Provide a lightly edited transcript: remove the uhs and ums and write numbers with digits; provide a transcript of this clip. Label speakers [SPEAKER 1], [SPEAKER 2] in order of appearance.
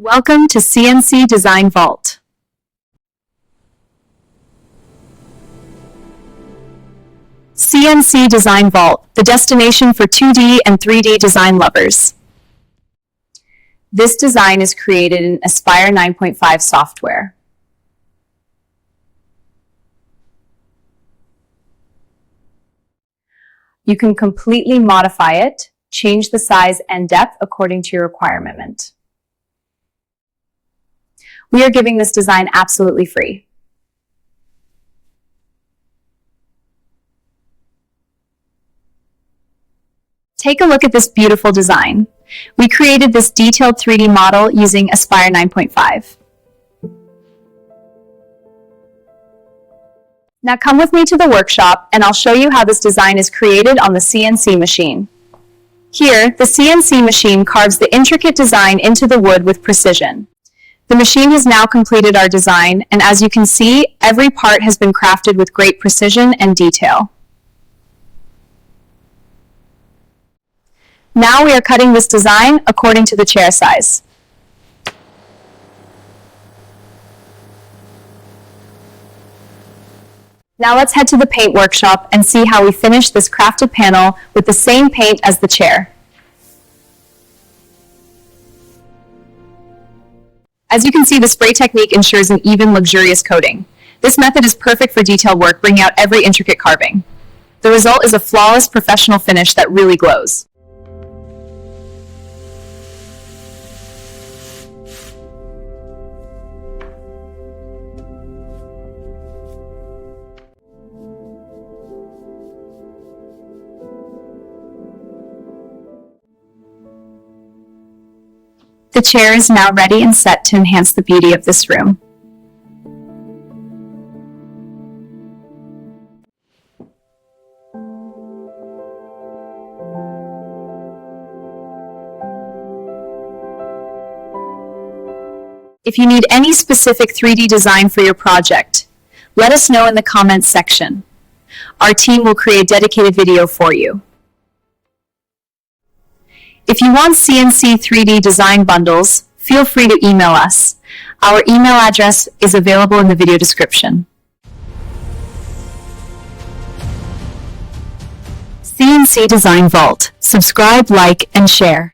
[SPEAKER 1] Welcome to CNC Design Vault. CNC Design Vault, the destination for 2D and 3D design lovers. This design is created in Aspire 9.5 software. You can completely modify it, change the size and depth according to your requirement. We are giving this design absolutely free. Take a look at this beautiful design. We created this detailed 3D model using Aspire 9.5. Now come with me to the workshop and I'll show you how this design is created on the CNC machine. Here, the CNC machine carves the intricate design into the wood with precision. The machine has now completed our design, and as you can see, every part has been crafted with great precision and detail. Now we are cutting this design according to the chair size. Now let's head to the paint workshop and see how we finish this crafted panel with the same paint as the chair. As you can see, the spray technique ensures an even, luxurious coating. This method is perfect for detailed work, bringing out every intricate carving. The result is a flawless, professional finish that really glows. The chair is now ready and set to enhance the beauty of this room. If you need any specific 3D design for your project, let us know in the comments section. Our team will create a dedicated video for you. If you want CNC 3D design bundles, feel free to email us. Our email address is available in the video description. CNC Design Vault. Subscribe, like, and share.